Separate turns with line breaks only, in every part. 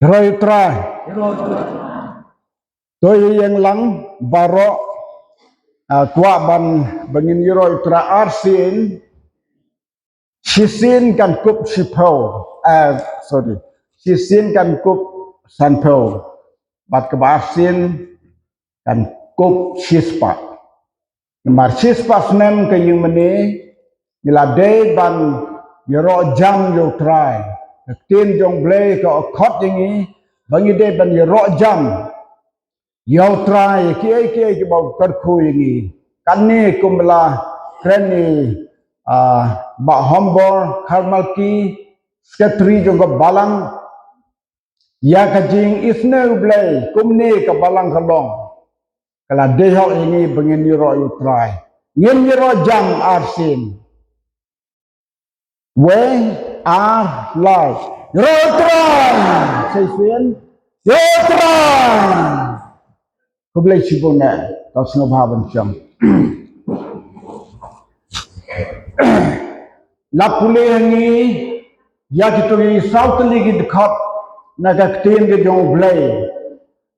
Rồi trai tôi yang lang baro kwa ban bangin yoro tra arsin sisin kan kup sipau sisin kan kup sanpau bat ke arsin kan kup sispa nomor sispa senem ke yung meni nilade ban yoro jam yo try tin jong blay ke khot yang bangi de ban yoro jam yo try ki bau karku yang kanni kumla kreni ba hombor harmalki sekretari jong balang ya kajing isne blay kumni ke balang kalong kala deho ini bangin yoro yo try ngin yoro jam arsin we are live. Yotran, Sesien, Yotran. Kublai Sibuna, tas ngabhaban siyam. Lapule hangi, yakituri South League dikhat, nagaktin ke jong blay.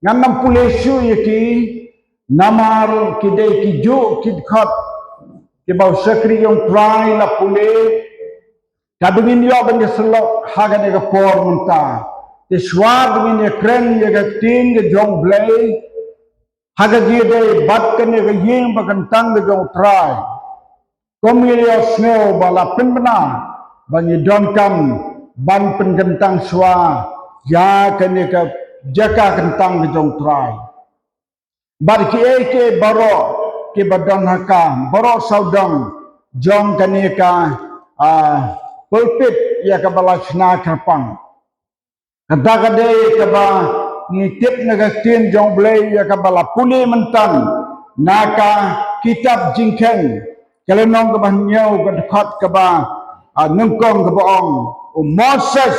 Nganam pule syu yaki, namar kidai kijo kidkhat, kibau sekri yung try lapule. Kadungin yo bang selok haga ne por munta te swad min ekren ye tin ge jong blay haga ji de bat kan ye yeng bakan tang ge jong try komilio snow bala penbena bang don kam ban pengentang swa ya kan ye ka jaka kentang ge jong try bar ki ke baro ke badan haka baro saudang jong kan ye ka pulpit ya kabala sna krapang kada kade kaba ngitip nagatin jong blay ya kabala puli mentan naka kitab jingken kalenong kaba nyau kadkhat kaba nungkong kaba ong Moses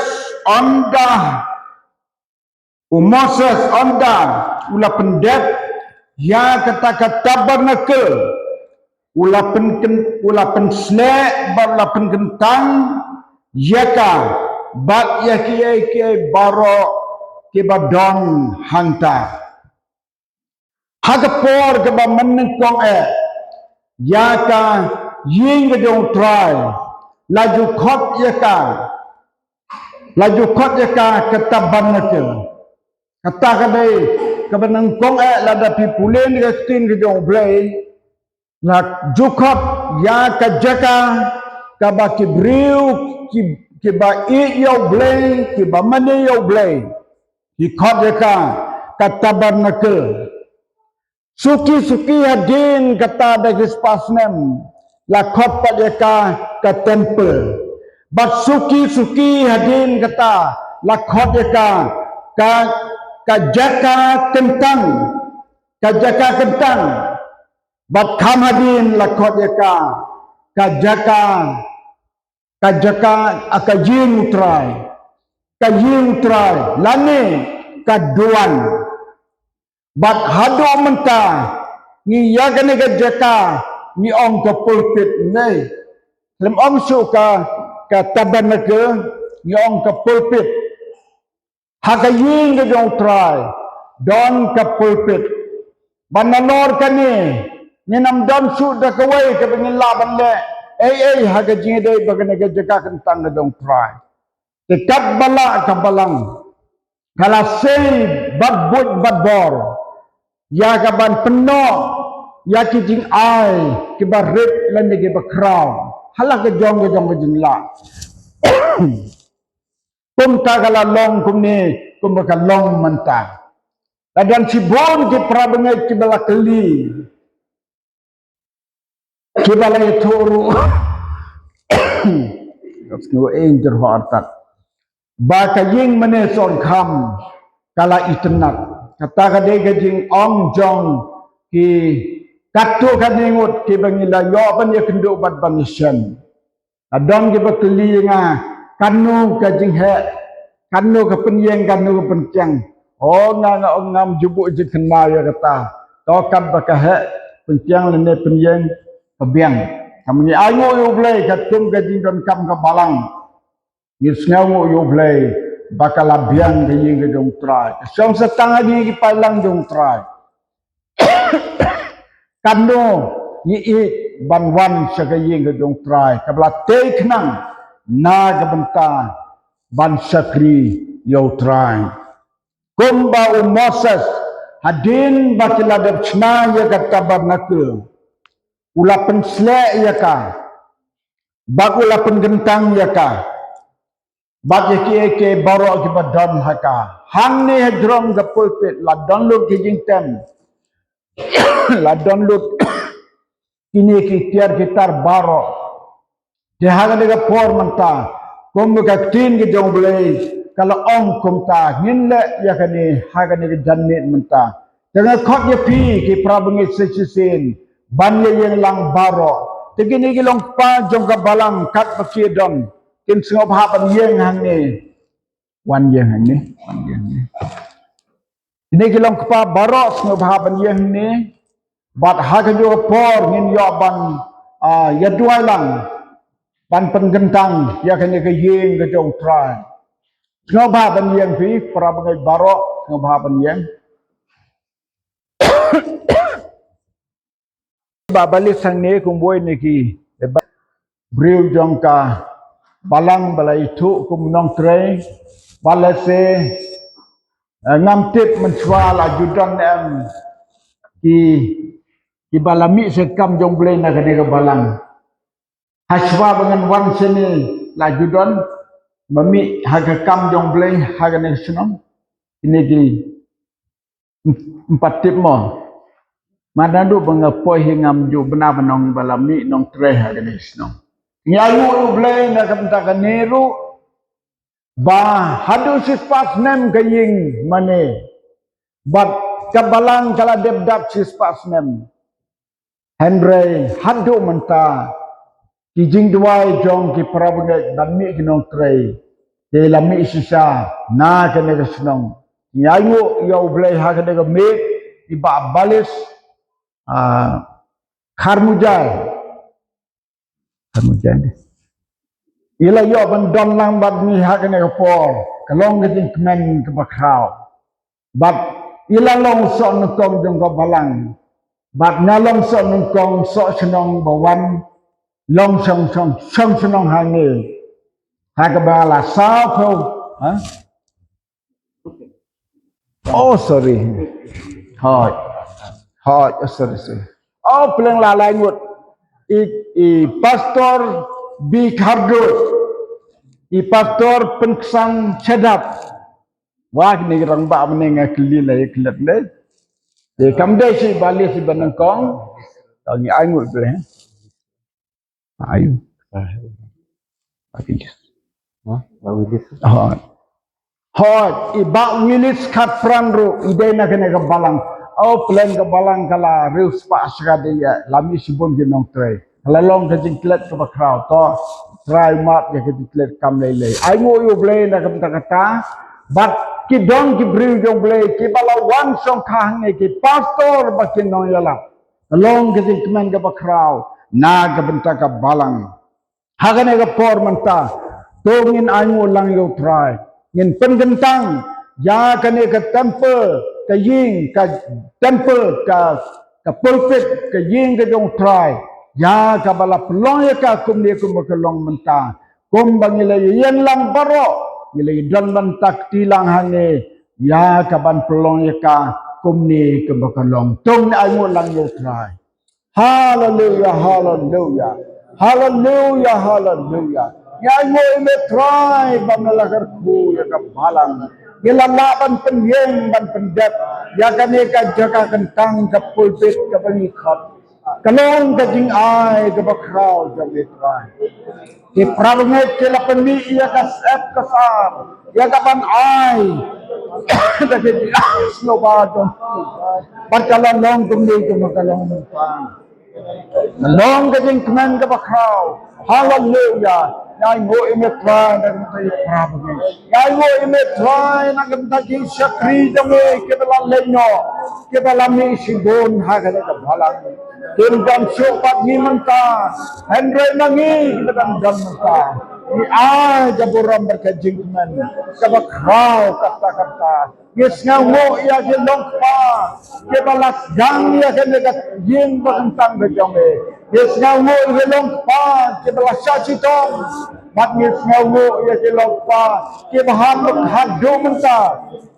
onda ula pendet ya kata tabernakel ula pen slek bar pen kentang yaka bat yaki baro ke badon hanta hagapor ke ba menengkong yaka ying ke jong try laju khot yaka ketaban ke kata kadai ke menengkong lada pipulen ke tin ke jong blay nak jukot ya kajaka kaba kibriu kiba iyo blay kiba mani yo blay ikot jaka katabarnakel suki hadin kata dagis pasnem lakot pa jaka ka temple bat suki hadin kata lakot jaka kajaka kentang bat kamadin lakot yaka kajaka akajing try lani kaduan bat hado menta ni yagane kajaka ni ong ka pulpit nei lem ong suka ka tabernakel ni ong ka pulpit hakaying ke jong try don ka pulpit bananor kani ni nam dam su da kawai ke bengin laban le haga jide bagane ke jaka kentang dong try dekat bala ka balang kala sei badbut badbor ya ka ban peno ya ki jing ai ke barit lan ke bakraw halak ke jong jing la kum ta kala long kum baka long manta dan sibon ke prabengai ke bala keli kibala ituru kapsno angel hartat baka ying mane son kham kala itnat kata kade gajing ong jong ki katu kaningut ki bangila yo ban ye kendo bat banisyan adon ki bakli nga kanu gajing he kanu ka penyeng kanu ka penkyang nga ngam jubu jit kenma ya kata tokat baka he penkyang lene penyeng kebiang kami ayo yo blay katum gajing don kam ka balang ni snau yo blay bakal abiang ke ying ke dong try. Song setang lagi ki palang dong try. Kano yi banwan sa ke ying ke dong try. Kabla take nang na kabenta ban sakri yo try. Kumba Moses hadin bakila dapchna ya katabar nakul. Ulapan slek ya ka. Bak ulapan gentang ya ka. Bak eke borok ki badan haka. Hang ni hedrong ke pulpit la download ki jingtem. La download kini ki tiar gitar barok. Dia haga dega por manta. Kum ka tin ki jong blei. Kalau ong kum ta nginle ya kani haga dega janit manta. Dengan khot ya pi ki prabengit sechisin. Ban ye yang lang barok. Tegini ki long pa jong ka balang kat pakidon. Kim sengop hapan yeng hang ni. Wan yeng hang ni. Wan yeng ni. Ini kilong kepa barok sengop hapan yeng ni. Bat haga jo por ngin yo ban ya duai lang. Ban penggentang ya kene ke yeng ke jong try. Sengop hapan yeng pi para bengai barok sengop hapan yeng. Babalik sang ni kumboy ni ki. Briu jong ka balang balai itu kumnong tray balase ngam tip mencual ajudan em ki balami sekam jong blei na kene balang haswa dengan wan sini lajudan mami haga kam jong blei haga ne senong ini di empat tip mo mana du bangapoi hingam ju benar benong balami nong tray haga ne senong nyayu blei na kamta kaneru ba hadu sispas nem kaying mane bat kabalang kala debdap sispas nem Henry hadu menta kijing duai jong ki prabuge dami kinong tray ke lami sisa na kene kesnong nyayu yo blei ha kene ke me iba balis kharmujai ila yo ban don lang bat mi ha kene ke por kalong ke ting kemen ke bakrau bat ila long so nukong jong ko balang bat ngalong so nukong so senong bawan long song senong hangi ha ke bala sa pho oh sorry hoi sorry oh peleng lalai ngut i pastor bi kardo i pastor penkesan sedap wah ni rang ba meneng kli lai klet ne de kam de si bali si banangkong tang ni ai ngut ble ayu hot i ba wilis kat prandro ide na kene ke balang oh plan ke balang kala reus pa asgade ya lami sibon ginong tray lalong ke jingklet ke bakrau to try mat ya ke jingklet kam lele ai ngo yo ble na kam kata bat ki dong ki briu jong ble ki bala wan song khang ne ki pastor bakin no yala lalong ke jingkmen ke bakrau na ke benta ka balang hagane ke por manta tongin ai ngo lang yo try ngin penggentang ya kane ke temple ke ying ke temple ke pulpit ke ying ke jong try ya ka bala pelong ya ka kum dia kum kelong menta kum bangile yen lang baro ngile don ban tak tilang hange ya ka ban pelong ya ka kum ni ke kelong tung ai mo lang yo try hallelujah hallelujah hallelujah hallelujah ya mo ime try bamalagar ku ya ka balang gilalaban penyeng ban pendep ya kane ka jaga kentang ke pulpit ke pengikut kalong kajing ai ke bakrau jami try ki prabenget ke la penmi ya ka sep kasar ya ka ban ai da ke slow ba don barkalan long kumni ke makalong pang long kajing kemen ke bakrau hallelujah Yai mo imetwa na kentay prabenget yai mo imetwa na kentay sakri jami ke dalam lenyo ke dalam sibon hagale ka balang Kim dan sopat ni menta, Henry nangi kita dan menta. Ni jaburam berkejingman. Kabak rau kata-kata. Yes ngawo ya gelong pa. Kebalas gang ya kenegat yin bakantang bejome. Yes ngawo gelong pa. Kebalas sachitong. Mat yes ngawo ya gelong pa. Kebahan maghado menta.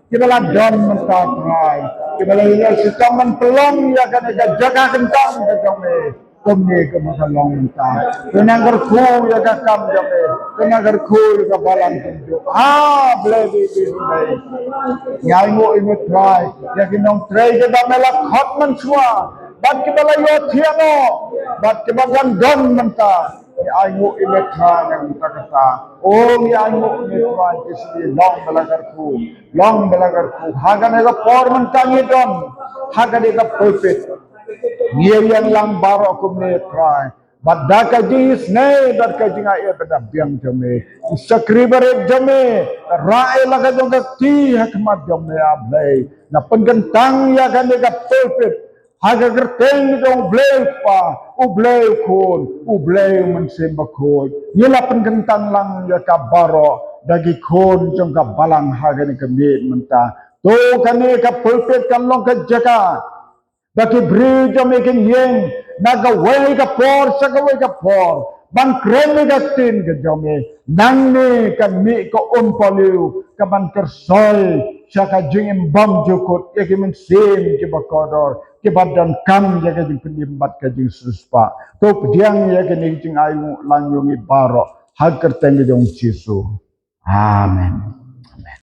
Kibala don menta try. Kibala ya sitaman pelong ya kenegat jaga kentang bejome. Kumni ke makalong menta. Tenagar ku ya kakam jome. Tenagar ku ya balang tunjuk. Blebi bisnei. Nyai mo ime try. Ya kinong try ke damela khot mansua. Bat ke bala yo thiano. Bat ke bagan don menta. Nyai mo ime try yang kata. Oh nyai mo ime try kisli long belagar ku. Long belagar ku. Hagan ega por menta ngidon. Hagan ega pulpit. Niya yang lang baro ko me try. Badaka jis ne badaka jinga e bada biang jame. Sakribare jame. Rae laga jong ti hakmat jame ablay. Na penggentang ya kan ga pulpit. Haga gerteng jong blay pa. Ublay kon. Ublay mensemba kon. Nila penggentang lang ya ka baro. Dagi kon jong ka balang haga ni kemit menta. To kani ka pulpit kan long ka jaka. Bagi beri jamikin yang naga wei ka por saka wei ka por ban kremi ka tin ka jami nang ni kan mi ko umpaliu ka ban kersol saka jing bam jukut ya ki men sim ki bakodor ki badan kam ya ka jing penimbat ka jing suspa to pediang ya ki ni jing ayu langyungi baro hak kerteng jong Yesus. Amen.